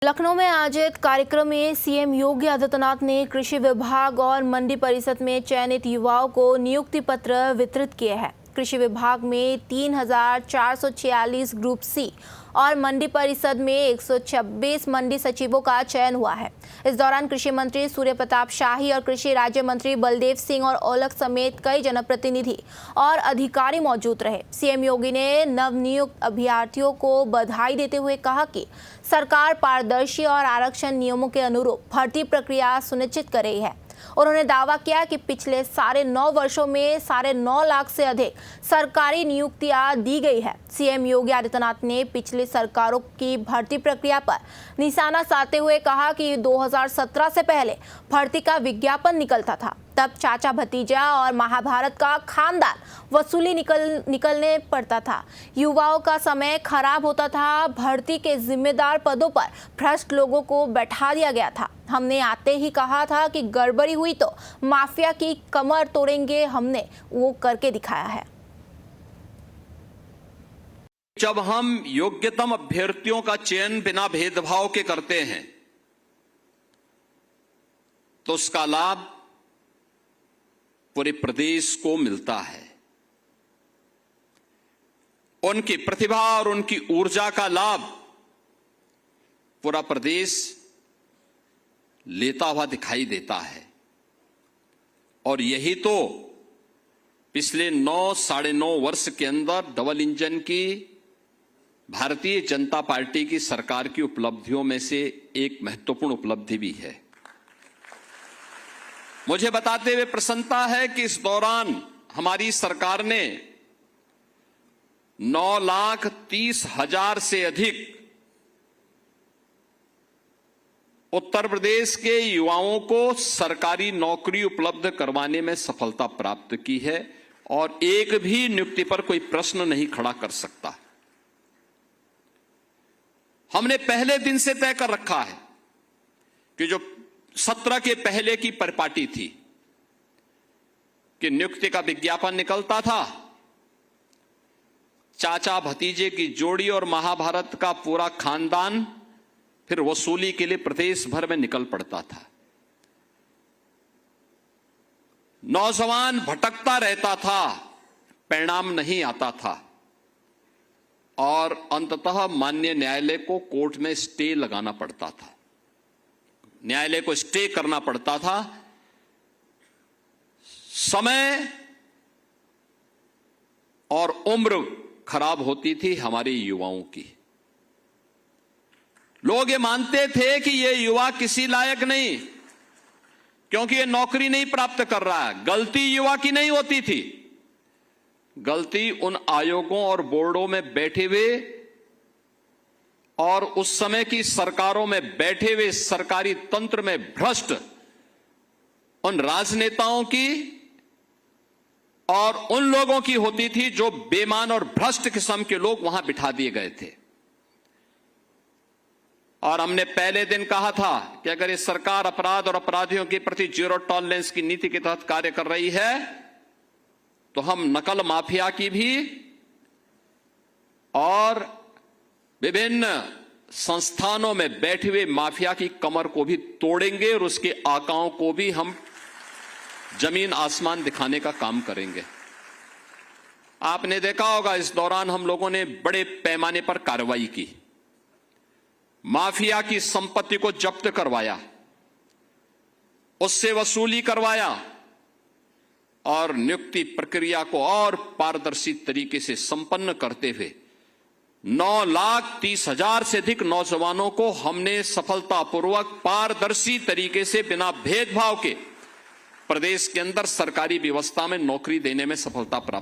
लखनऊ में आयोजित कार्यक्रम में सीएम योगी आदित्यनाथ ने कृषि विभाग और मंडी परिषद में चयनित युवाओं को नियुक्ति पत्र वितरित किए हैं। कृषि विभाग में 3,446 ग्रुप सी और मंडी परिषद में 126 मंडी सचिवों का चयन हुआ है। इस दौरान कृषि मंत्री सूर्य प्रताप शाही और कृषि राज्य मंत्री बलदेव सिंह और औलख समेत कई जनप्रतिनिधि और अधिकारी मौजूद रहे। सीएम योगी ने नवनियुक्त अभ्यर्थियों को बधाई देते हुए कहा कि सरकार पारदर्शी और आरक्षण नियमों के अनुरूप भर्ती प्रक्रिया सुनिश्चित कर रही है। उन्होंने दावा किया कि पिछले 9.5 वर्षों में 9.5 लाख से अधिक सरकारी नियुक्तियां दी गई है। सीएम योगी आदित्यनाथ ने पिछली सरकारों की भर्ती प्रक्रिया पर निशाना साधते हुए कहा कि 2017 से पहले भर्ती का विज्ञापन निकलता था, तब चाचा भतीजा और महाभारत का खानदान वसूली निकलने पड़ता था। युवाओं का समय खराब होता था। भर्ती के जिम्मेदार पदों पर भ्रष्ट लोगों को बैठा दिया गया था। हमने आते ही कहा था कि गड़बड़ी हुई तो माफिया की कमर तोड़ेंगे। हमने वो करके दिखाया है। जब हम योग्यतम अभ्यर्थियों का चयन बिना भेदभाव के करते हैं तो उसका लाभ पूरे प्रदेश को मिलता है। उनकी प्रतिभा और उनकी ऊर्जा का लाभ पूरा प्रदेश लेता हुआ दिखाई देता है। और यही तो पिछले 9-9.5 वर्ष के अंदर डबल इंजन की भारतीय जनता पार्टी की सरकार की उपलब्धियों में से एक महत्वपूर्ण उपलब्धि भी है। मुझे बताते हुए प्रसन्नता है कि इस दौरान हमारी सरकार ने 9,30,000 से अधिक उत्तर प्रदेश के युवाओं को सरकारी नौकरी उपलब्ध करवाने में सफलता प्राप्त की है और एक भी नियुक्ति पर कोई प्रश्न नहीं खड़ा कर सकता। हमने पहले दिन से तय कर रखा है कि जो 17 के पहले की परिपाटी थी कि नियुक्ति का विज्ञापन निकलता था, चाचा भतीजे की जोड़ी और महाभारत का पूरा खानदान फिर वसूली के लिए प्रदेश भर में निकल पड़ता था। नौजवान भटकता रहता था, परिणाम नहीं आता था और अंततः माननीय न्यायालय को कोर्ट में स्टे लगाना पड़ता था, न्यायालय को स्टे करना पड़ता था। समय और उम्र खराब होती थी हमारे युवाओं की। लोग ये मानते थे कि ये युवा किसी लायक नहीं, क्योंकि ये नौकरी नहीं प्राप्त कर रहा है। गलती युवा की नहीं होती थी, गलती उन आयोगों और बोर्डों में बैठे हुए और उस समय की सरकारों में बैठे हुए सरकारी तंत्र में भ्रष्ट उन राजनेताओं की और उन लोगों की होती थी जो बेईमान और भ्रष्ट किस्म के लोग वहां बिठा दिए गए थे। और हमने पहले दिन कहा था कि अगर ये सरकार अपराध और अपराधियों के प्रति जीरो टॉलरेंस की नीति के तहत कार्य कर रही है तो हम नकल माफिया की भी और विभिन्न संस्थानों में बैठे हुए माफिया की कमर को भी तोड़ेंगे और उसके आकाओं को भी हम जमीन आसमान दिखाने का काम करेंगे। आपने देखा होगा इस दौरान हम लोगों ने बड़े पैमाने पर कार्रवाई की, माफिया की संपत्ति को जब्त करवाया, उससे वसूली करवाया और नियुक्ति प्रक्रिया को और पारदर्शी तरीके से संपन्न करते हुए 9,30,000 से अधिक नौजवानों को हमने सफलतापूर्वक पारदर्शी तरीके से बिना भेदभाव के प्रदेश के अंदर सरकारी व्यवस्था में नौकरी देने में सफलता प्राप्त